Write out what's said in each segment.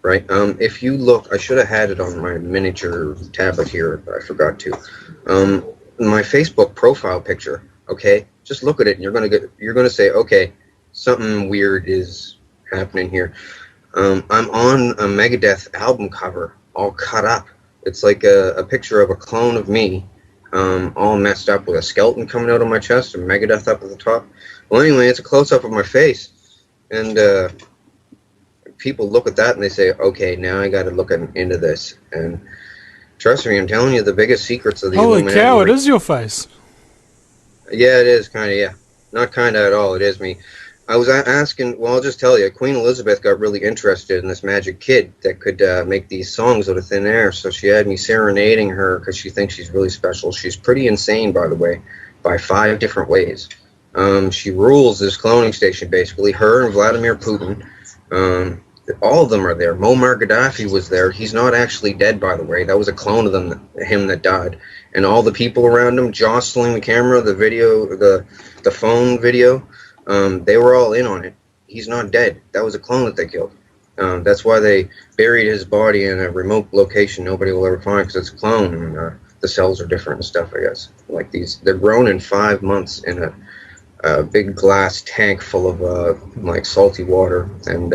right? If you look, I should have had it on my miniature tablet here, but I forgot to. Um, my Facebook profile picture, okay? Just look at it, and you're gonna say, okay, something weird is happening here. I'm on a Megadeth album cover, all cut up. It's like a picture of a clone of me, all messed up with a skeleton coming out of my chest and Megadeth up at the top. Well, anyway, it's a close up of my face, and people look at that and they say, okay, now I got to look into this. And trust me, I'm telling you, the biggest secrets of the Holy Illuminati. cow! It is your face. Yeah, it is kind of, yeah. Not kind of at all. It is me. I was asking, well, I'll just tell you, Queen Elizabeth got really interested in this magic kid that could make these songs out of thin air. So she had me serenading her because she thinks she's really special. She's pretty insane, by the way, by 5 different ways. She rules this cloning station, basically. Her and Vladimir Putin. All of them are there. Muammar Gaddafi was there. He's not actually dead, by the way. That was a clone of him that died. And all the people around him jostling the camera, the video, the phone video, they were all in on it. He's not dead. That was a clone that they killed. That's why they buried his body in a remote location nobody will ever find, because it's a clone, and the cells are different and stuff, I guess. Like these, they're grown in 5 months in a big glass tank full of like salty water, and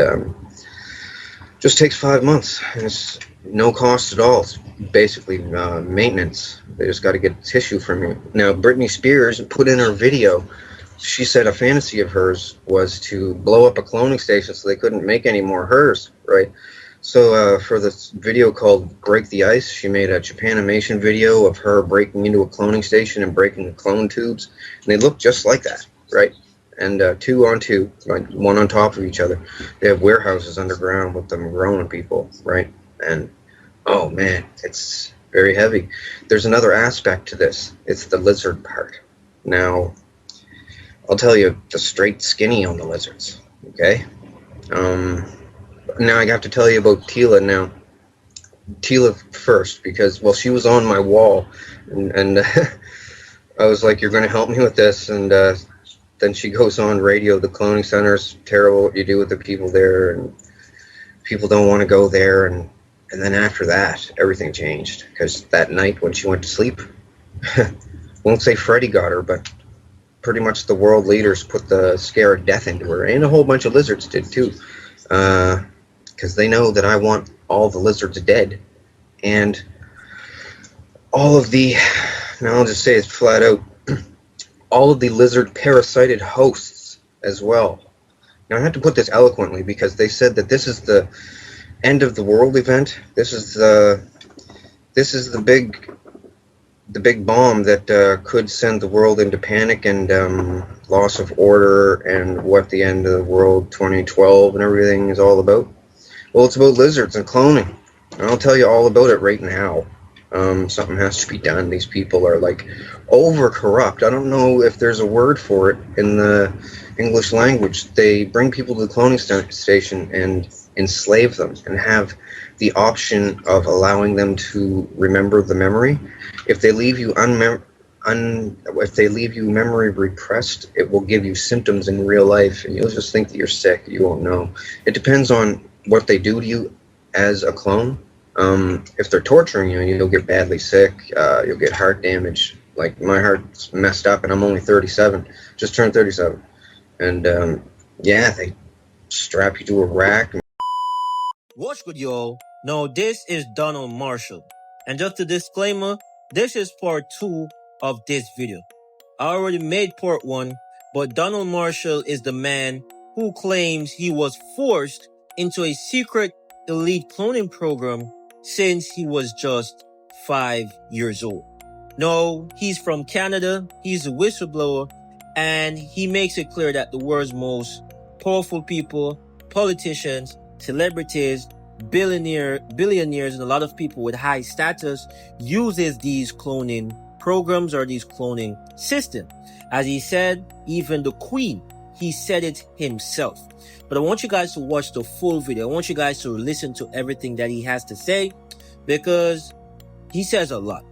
just takes 5 months, and it's no cost at all. It's basically maintenance. They just got to get tissue from you. Now, Britney Spears put in her video, she said a fantasy of hers was to blow up a cloning station so they couldn't make any more hers, right? So for this video called Break the Ice, she made a Japanimation video of her breaking into a cloning station and breaking the clone tubes, and they look just like that, right? And 2 on 2, like one on top of each other. They have warehouses underground with them growing people, right? And oh man, it's very heavy. There's another aspect to this. It's the lizard part. Now, I'll tell you the straight skinny on the lizards, okay? Now I have to tell you about Tila now. Tila first, because, well, she was on my wall, and I was like, you're going to help me with this, and then she goes on radio, the cloning center's terrible, what you do with the people there, and people don't want to go there, and then after that, everything changed, because that night when she went to sleep, won't say Freddy got her, but pretty much the world leaders put the scare of death into her, and a whole bunch of lizards did too, because they know that I want all the lizards dead, and all of the, now I'll just say it flat out, all of the lizard parasited hosts as well. Now I have to put this eloquently because they said that this is the end of the world event. This is the big bomb that could send the world into panic and loss of order, and what the end of the world 2012 and everything is all about. Well, it's about lizards and cloning. And I'll tell you all about it right now. Something has to be done. These people are like over corrupt. I don't know if there's a word for it in the English language. They bring people to the cloning station and enslave them and have the option of allowing them to remember the memory. If they leave you if they leave you memory repressed, it will give you symptoms in real life, and you'll just think that you're sick. You won't know. It depends on what they do to you as a clone. If they're torturing you, you'll get badly sick. You'll get heart damage. Like, my heart's messed up, and I'm only 37. Just turned 37. And yeah, they strap you to a rack. What's good, y'all? Now, this is Donald Marshall. And just a disclaimer, this is part 2 of this video. I already made part 1, but Donald Marshall is the man who claims he was forced into a secret elite cloning program since he was just 5 years old. No, he's from Canada, he's a whistleblower, and he makes it clear that the world's most powerful people, politicians, celebrities, billionaires, and a lot of people with high status uses these cloning programs or these cloning systems. As he said, even the Queen, he said it himself. But I want you guys to watch the full video. I want you guys to listen to everything that he has to say, because he says a lot.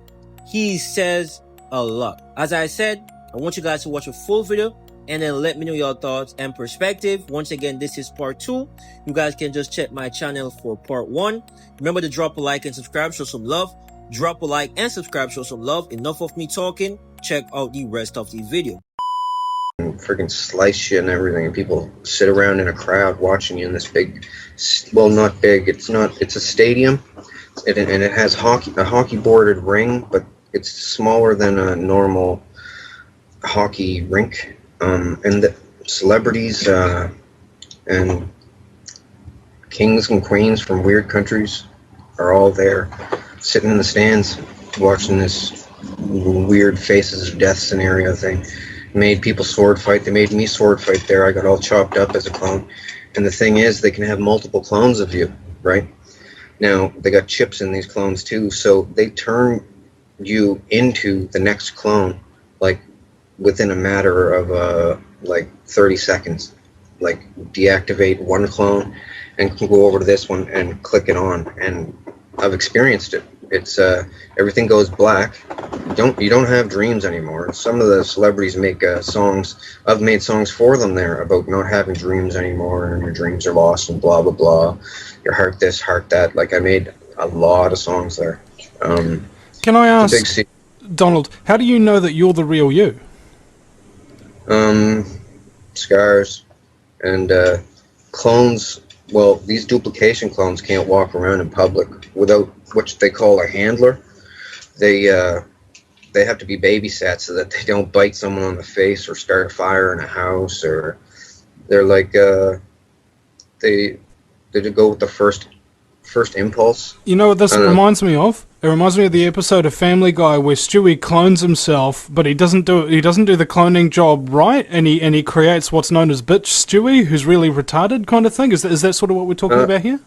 He says a lot. As I said, I want you guys to watch a full video, and then let me know your thoughts and perspective. Once again, this is part 2. You guys can just check my channel for part 1. Remember to drop a like and subscribe, show some love. Drop a like and subscribe, show some love. Enough of me talking. Check out the rest of the video. Freaking slice you and everything, and people sit around in a crowd watching you in this big, well, not big, it's a stadium, and it has a hockey boarded ring, but it's smaller than a normal hockey rink, and the celebrities and kings and queens from weird countries are all there, sitting in the stands, watching this weird Faces of Death scenario thing. Made people sword fight. They made me sword fight there. I got all chopped up as a clone. And the thing is, they can have multiple clones of you, right? Now, they got chips in these clones too, so they turn you into the next clone, like, within a matter of, like, 30 seconds. Like, deactivate one clone and go over to this one and click it on. And I've experienced it. It's everything goes black. You don't have dreams anymore. Some of the celebrities make songs. I've made songs for them there about not having dreams anymore, and your dreams are lost, and blah blah blah. Your heart this, heart that. Like, I made a lot of songs there. Can I ask, Donald, how do you know that you're the real you? Scars and clones. Well, these duplication clones can't walk around in public without what they call a handler. They have to be babysat so that they don't bite someone on the face or start a fire in a house, or they're like they go with the first impulse. You know what this reminds me of? It reminds me of the episode of Family Guy where Stewie clones himself, but he doesn't do the cloning job right, and he creates what's known as bitch Stewie, who's really retarded kind of thing. Is that sort of what we're talking about here?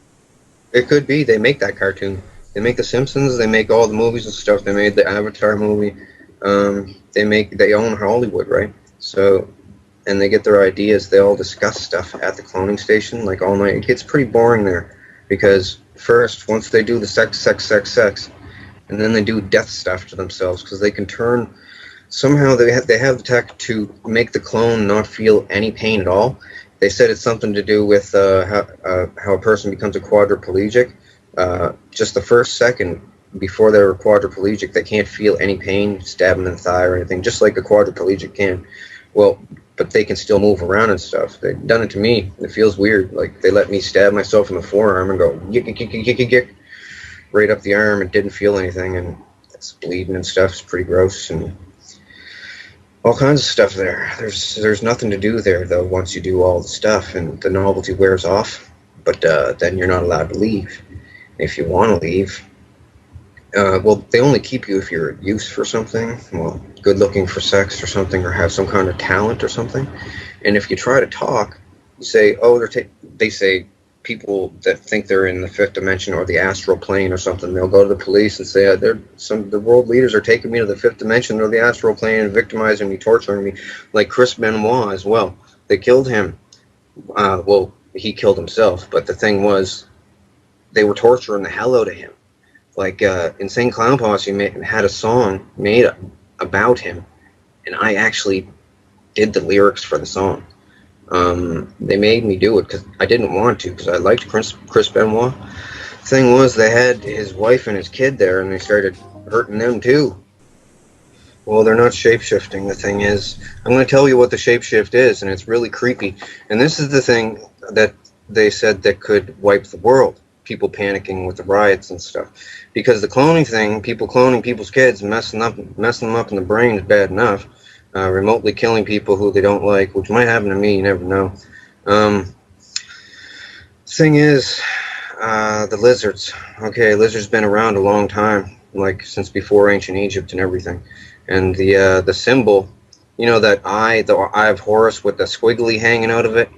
It could be. They make that cartoon. They make The Simpsons. They make all the movies and stuff. They made the Avatar movie. They own Hollywood, right? So, and they get their ideas. They all discuss stuff at the cloning station like all night. It gets pretty boring there because once they do the sex, and then they do death stuff to themselves because they can turn. Somehow they have the tech to make the clone not feel any pain at all. They said it's something to do with how a person becomes a quadriplegic. Just the first second before they're quadriplegic, they can't feel any pain, stabbing in the thigh or anything, just like a quadriplegic can. Well, but they can still move around and stuff. They've done it to me. It feels weird. Like, they let me stab myself in the forearm and go yick, right up the arm, and didn't feel anything, and it's bleeding and stuff. It's pretty gross, and all kinds of stuff there. There's nothing to do there, though, once you do all the stuff, and the novelty wears off, but then you're not allowed to leave. If you want to leave, well, they only keep you if you're of use for something, well, good looking for sex or something, or have some kind of talent or something. And if you try to talk, you say, oh, they say people that think they're in the fifth dimension or the astral plane or something, they'll go to the police and say, the world leaders are taking me to the fifth dimension or the astral plane and victimizing me, torturing me, like Chris Benoit as well. They killed him. Well, he killed himself, but the thing was, they were torturing the hell out of him. Like, Insane Clown Posse had a song made about him, and I actually did the lyrics for the song. They made me do it because I didn't want to, because I liked Chris Benoit. Thing was, they had his wife and his kid there, and they started hurting them too. Well, they're not shape-shifting. The thing is, I'm going to tell you what the shape-shift is, and it's really creepy. And this is the thing that they said that could wipe the world. People panicking with the riots and stuff, because the cloning thing, people cloning people's kids, messing them up in the brain is bad enough. Remotely killing people who they don't like, which might happen to me, you never know. Thing is, the lizards. Okay, lizards been around a long time, like since before ancient Egypt and everything. And the symbol, you know, that the eye of Horus with the squiggly hanging out of it,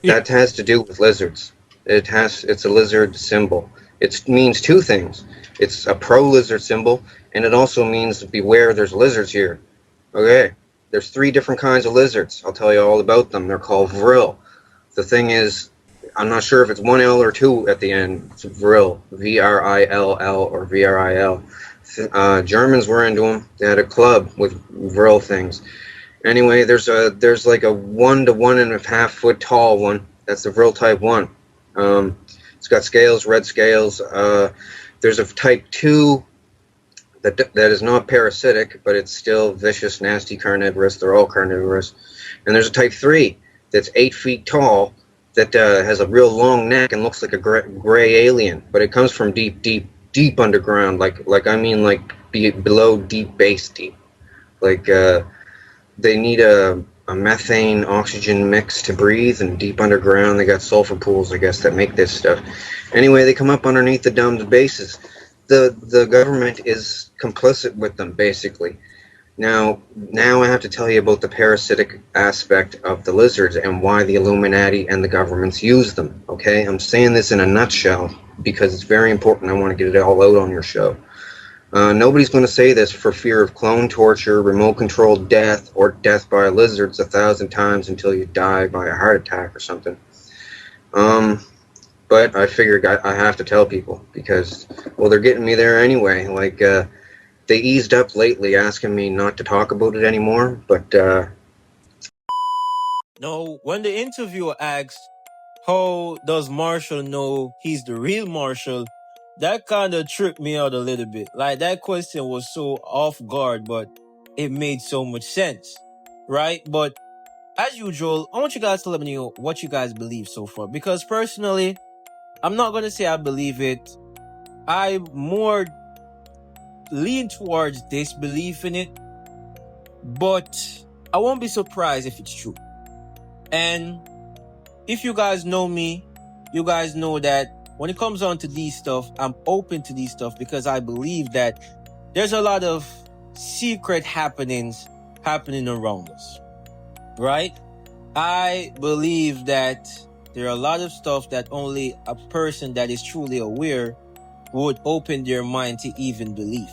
that has to do with lizards. It's a lizard symbol. It means two things. It's a pro-lizard symbol, and it also means beware, there's lizards here. Okay, there's 3 different kinds of lizards. I'll tell you all about them. They're called vril. The thing is, I'm not sure if it's 1 L or 2 at the end. It's vril, V-R-I-L-L or V-R-I-L. Germans were into them. They had a club with vril things. Anyway, there's like a 1 to 1.5 foot tall one. That's the real type 1. It's got scales, red scales. There's a type 2 that is not parasitic, but it's still vicious, nasty carnivorous. They're all carnivorous. And there's a type 3 that's 8 feet tall that has a real long neck and looks like a gray alien, but it comes from deep underground, like below deep base deep. Like they need a methane oxygen mix to breathe, and deep underground they got sulfur pools, I guess, that make this stuff. Anyway, they come up underneath the domed bases. The government is complicit with them, basically. Now I have to tell you about the parasitic aspect of the lizards and why the Illuminati and the governments use them, okay? I'm saying this in a nutshell because it's very important. I want to get it all out on your show. Nobody's going to say this for fear of clone torture, remote-controlled death, or death by lizards 1,000 times until you die by a heart attack or something. But I figured I have to tell people because, well, they're getting me there anyway. Like, they eased up lately, asking me not to talk about it anymore, but No, when the interviewer asked, how does Marshall know he's the real Marshall? That kind of tripped me out a little bit. Like, that question was so off guard, but it made so much sense, right? But as usual, I want you guys to let me know what you guys believe so far. Because personally, I'm not going to say I believe it. I more lean towards disbelief in it, but I won't be surprised if it's true. And if you guys know me, you guys know that when it comes on to these stuff, I'm open to these stuff because I believe that there's a lot of secret happenings happening around us, right? I believe that there are a lot of stuff that only a person that is truly aware would open their mind to even believe.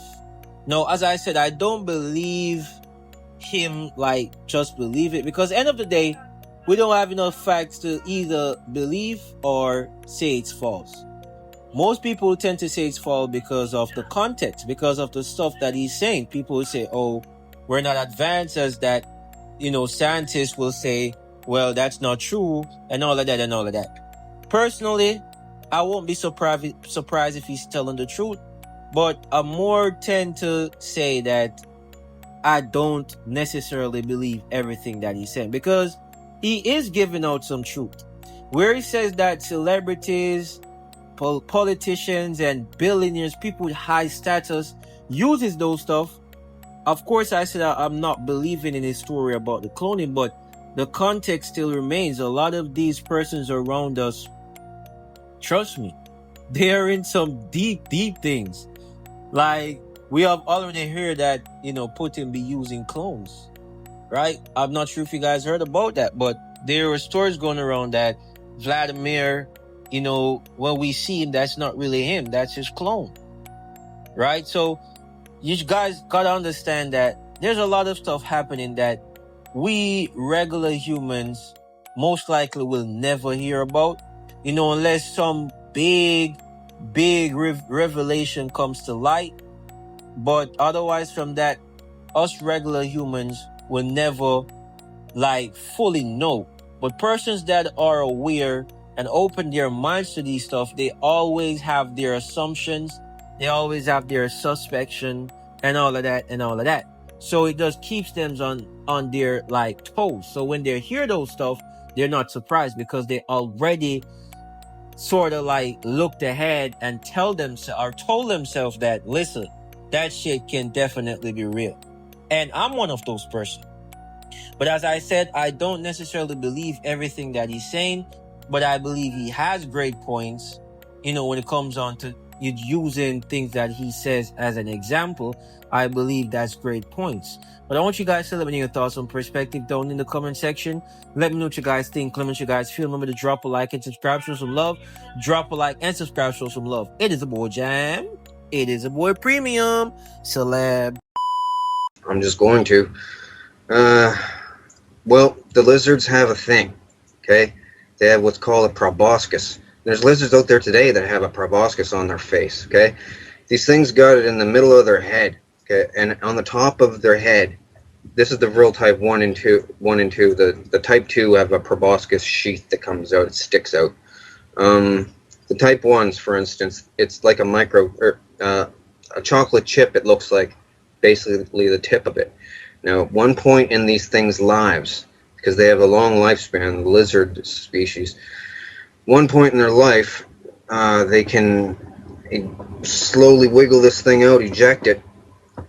Now, as I said, I don't believe him like just believe it, because end of the day, we don't have enough facts to either believe or say it's false. Most people tend to say it's false because of the context, because of the stuff that he's saying. People will say, oh, we're not advanced as that. Scientists will say, well, that's not true, and all of that and all of that. Personally, I won't be surprised if he's telling the truth, but I more tend to say that I don't necessarily believe everything that he's saying, because he is giving out some truth. Where he says that celebrities, politicians, and billionaires, people with high status, uses those stuff. Of course, I said I'm not believing in his story about the cloning, but the context still remains. A lot of these persons around us, trust me, they're in some deep things. Like, we have already heard that, Putin be using clones, right? I'm not sure if you guys heard about that, but there were stories going around that Vladimir, when we see him, that's not really him, that's his clone, right? So you guys gotta understand that there's a lot of stuff happening that we regular humans most likely will never hear about, unless some big revelation comes to light. But otherwise from that, us regular humans will never fully know. But persons that are aware and open their minds to these stuff, they always have their assumptions, they always have their suspicion, and all of that. So it just keeps them on their toes. So when they hear those stuff, they're not surprised, because they already sort of looked ahead and told themselves that, listen, that shit can definitely be real. And I'm one of those persons. But as I said, I don't necessarily believe everything that he's saying, but I believe he has great points, when it comes on to using things that he says as an example. I believe that's great points. But I want you guys to let me know your thoughts and perspective down in the comment section. Let me know what you guys think. Let me know what you guys feel. Remember to drop a like and subscribe, show some love. Drop a like and subscribe, show some love. It is a boy Jam. It is a boy Premium Celeb. I'm just going to. Well, the lizards have a thing, okay? They have what's called a proboscis. There's lizards out there today that have a proboscis on their face, okay? These things got it in the middle of their head, okay? And on the top of their head, this is the real type 1 and 2. The type 2 have a proboscis sheath that comes out, it sticks out. The type 1s, for instance, it's like a chocolate chip, it looks like, basically the tip of it. Now, at one point in these things' lives, because they have a long lifespan, the lizard species, one point in their life, they can slowly wiggle this thing out, eject it,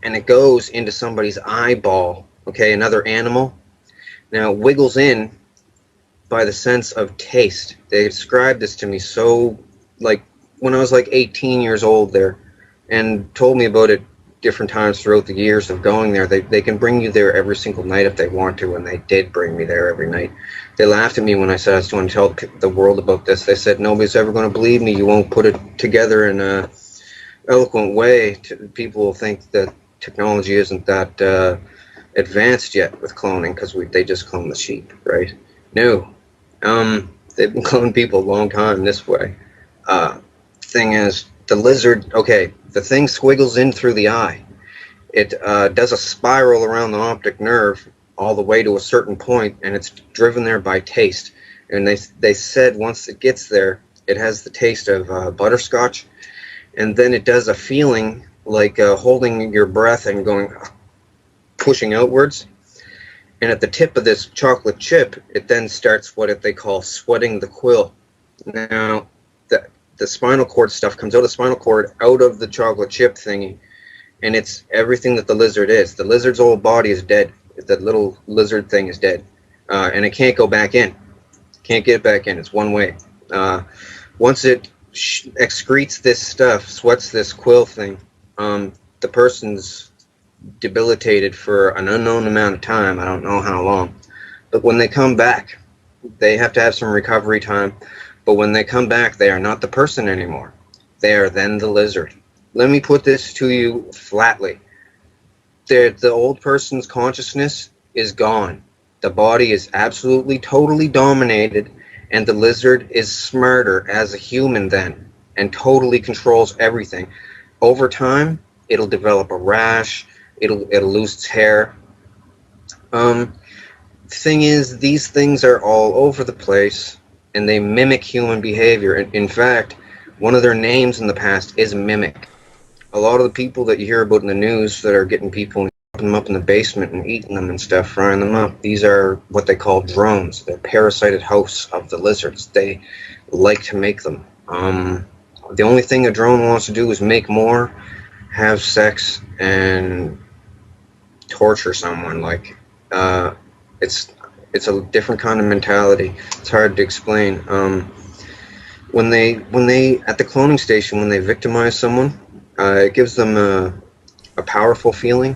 and it goes into somebody's eyeball, okay, another animal. Now, it wiggles in by the sense of taste. They described this to me so, like, when I was like 18 years old there, and told me about it different times throughout the years of going there. They can bring you there every single night if they want to, and they did bring me there every night. They laughed at me when I said I was going to tell the world about this. They said, nobody's ever going to believe me. You won't put it together in a eloquent way. People will think that technology isn't that advanced yet with cloning, because they just clone the sheep, right? No. They've been cloning people a long time this way. Thing is, the lizard, okay, the thing squiggles in through the eye. It does a spiral around the optic nerve all the way to a certain point, and it's driven there by taste. And they said once it gets there, it has the taste of butterscotch, and then it does a feeling like holding your breath and pushing outwards. And at the tip of this chocolate chip, it then starts what they call sweating the quill. Now, the spinal cord stuff comes out of the spinal cord, out of the chocolate chip thingy, and it's everything that the lizard is. The lizard's whole body is dead. The little lizard thing is dead, and it can't go back in. Can't get back in. It's one way. Once it excretes this stuff, sweats this quill thing, the person's debilitated for an unknown amount of time. I don't know how long. But when they come back, they have to have some recovery time. But when they come back, they are not the person anymore. They are then the lizard. Let me put this to you flatly. The old person's consciousness is gone. The body is absolutely, totally dominated, and the lizard is smarter as a human then, and totally controls everything. Over time, it'll develop a rash. It'll lose its hair. Thing is, these things are all over the place, and they mimic human behavior. In fact, one of their names in the past is Mimic. A lot of the people that you hear about in the news that are getting people and putting them up in the basement and eating them and stuff, frying them up, these are what they call drones. They're parasited hosts of the lizards. They like to make them. The only thing a drone wants to do is make more, have sex, and torture someone. Like, it's a different kind of mentality. It's hard to explain. When they at the cloning station, when they victimize someone, it gives them a powerful feeling,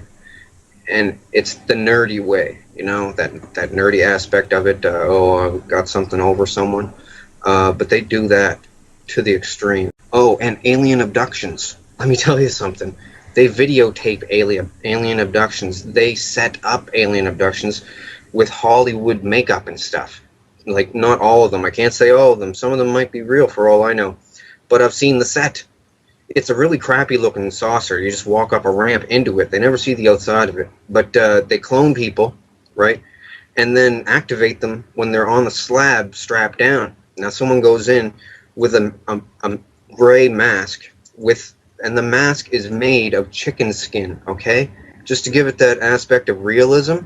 and it's the nerdy way, that nerdy aspect of it. I got something over someone, but they do that to the extreme. Oh, and alien abductions. Let me tell you something. They videotape alien abductions. They set up alien abductions with Hollywood makeup and stuff. Like, not all of them. I can't say all of them. Some of them might be real for all I know. But I've seen the set. It's a really crappy looking saucer. You just walk up a ramp into it. They never see the outside of it. But they clone people, right? And then activate them when they're on the slab strapped down. Now someone goes in with a gray mask and the mask is made of chicken skin, okay? Just to give it that aspect of realism.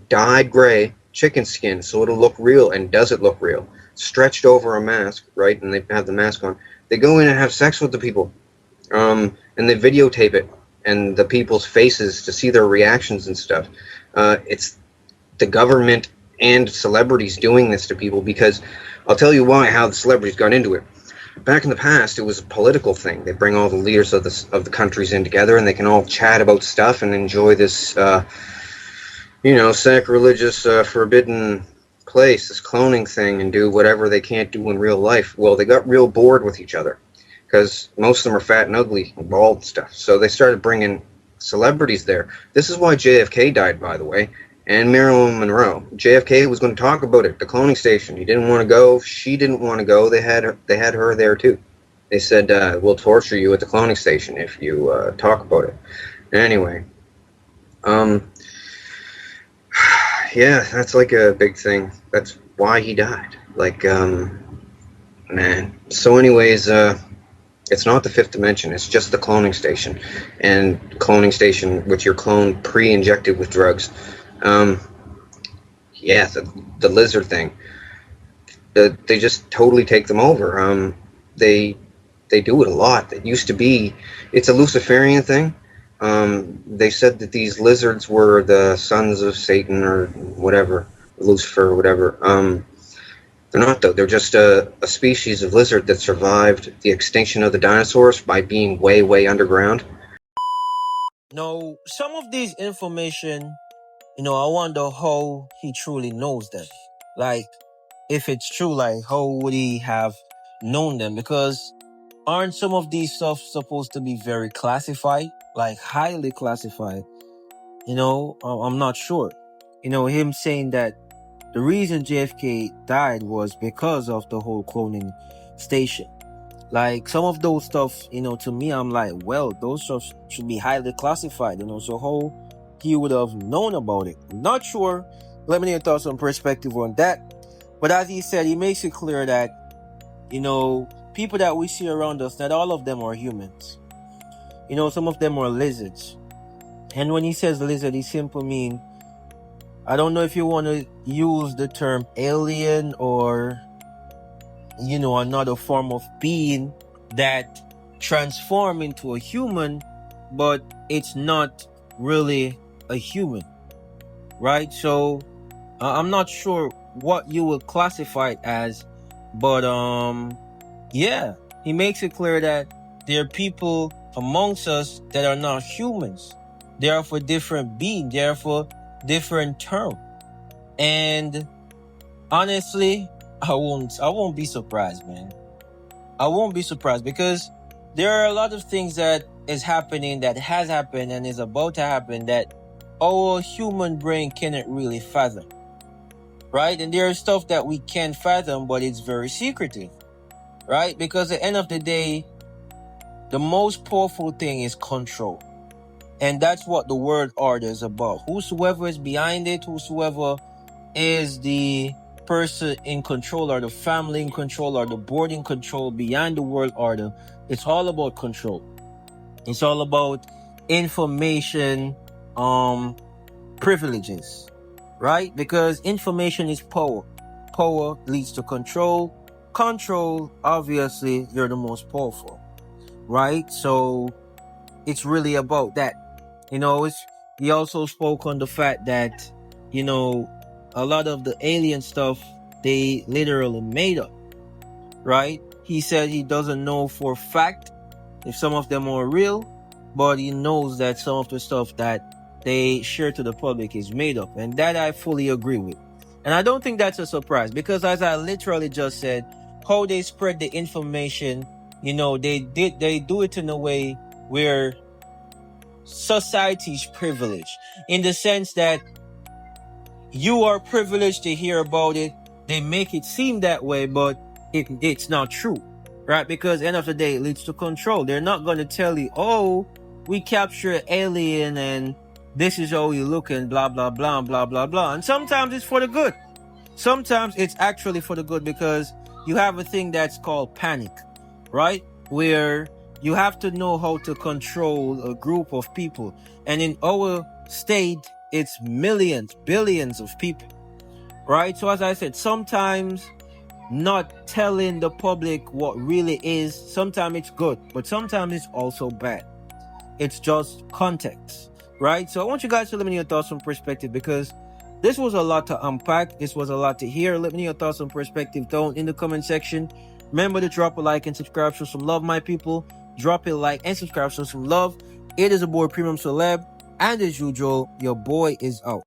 Dyed gray chicken skin, so it'll look real. And does it look real? Stretched over a mask, right? And they have the mask on. They go in and have sex with the people, and they videotape it and the people's faces to see their reactions and stuff. It's the government and celebrities doing this to people, because I'll tell you how the celebrities got into it. Back in the past, it was a political thing. They bring all the leaders of the countries in together, and they can all chat about stuff and enjoy this sacrilegious, forbidden place, this cloning thing, and do whatever they can't do in real life. Well, they got real bored with each other, because most of them are fat and ugly and bald and stuff. So they started bringing celebrities there. This is why JFK died, by the way, and Marilyn Monroe. JFK was going to talk about it, the cloning station. He didn't want to go. She didn't want to go. They had her there too. They said, we'll torture you at the cloning station if you talk about it. Anyway, Yeah, that's like a big thing. That's why he died. Like, man. So, anyways, it's not the fifth dimension. It's just the cloning station, and cloning station with your clone pre-injected with drugs. Um, yeah, the lizard thing. They just totally take them over. They they do it a lot. It used to be, it's a Luciferian thing. They said that these lizards were the sons of Satan or whatever, Lucifer or whatever. They're not though. They're just a species of lizard that survived the extinction of the dinosaurs by being way, way underground. Now, some of these information, I wonder how he truly knows them. Like, if it's true, like, how would he have known them? Because aren't some of these stuff supposed to be very classified? Like, highly classified? I'm not sure. Him saying that the reason JFK died was because of the whole cloning station. Like, some of those stuff, to me, I'm like, well, those stuff should be highly classified, so how he would have known about it. I'm not sure. Let me know your thoughts and perspective on that. But as he said, he makes it clear that, people that we see around us, not all of them are humans. Some of them are lizards. And when he says lizard, he simply mean, I don't know if you want to use the term alien or, another form of being that transform into a human, but it's not really a human, right? So I'm not sure what you would classify it as, but yeah, he makes it clear that there are people amongst us that are not humans. They are for different beings. They are for different term. And honestly, I won't be surprised, man. I won't be surprised because there are a lot of things that is happening, that has happened and is about to happen that our human brain cannot really fathom. Right? And there is stuff that we can fathom, but it's very secretive. Right? Because at the end of the day, the most powerful thing is control. And that's what the word order is about. Whosoever is behind it, whosoever is the person in control or the family in control or the board in control behind the world order, it's all about control. It's all about information privileges, right? Because information is power. Power leads to control. Control, obviously, you're the most powerful, right? So it's really about that. He also spoke on the fact that, a lot of the alien stuff, they literally made up, right? He said he doesn't know for a fact if some of them are real, but he knows that some of the stuff that they share to the public is made up. And that I fully agree with. And I don't think that's a surprise because as I literally just said, how they spread the information, they do it in a way where society's privileged in the sense that you are privileged to hear about it. They make it seem that way, but it's not true, right? Because at the end of the day, it leads to control. They're not going to tell you, oh, we capture an alien and this is how you look and blah, blah, blah, blah, blah, blah. And sometimes it's for the good. Sometimes it's actually for the good because you have a thing that's called panic, right? Where you have to know how to control a group of people. And in our state, it's millions, billions of people, right? So as I said, sometimes not telling the public what really is, sometimes it's good, but sometimes it's also bad. It's just context, right? So I want you guys to let me know your thoughts and perspective because this was a lot to unpack. This was a lot to hear. Let me know your thoughts and perspective down in the comment section. Remember to drop a like and subscribe. Show some love, my people. Drop a like and subscribe. Show some love. It is a boy Premium Celeb. And as usual, your boy is out.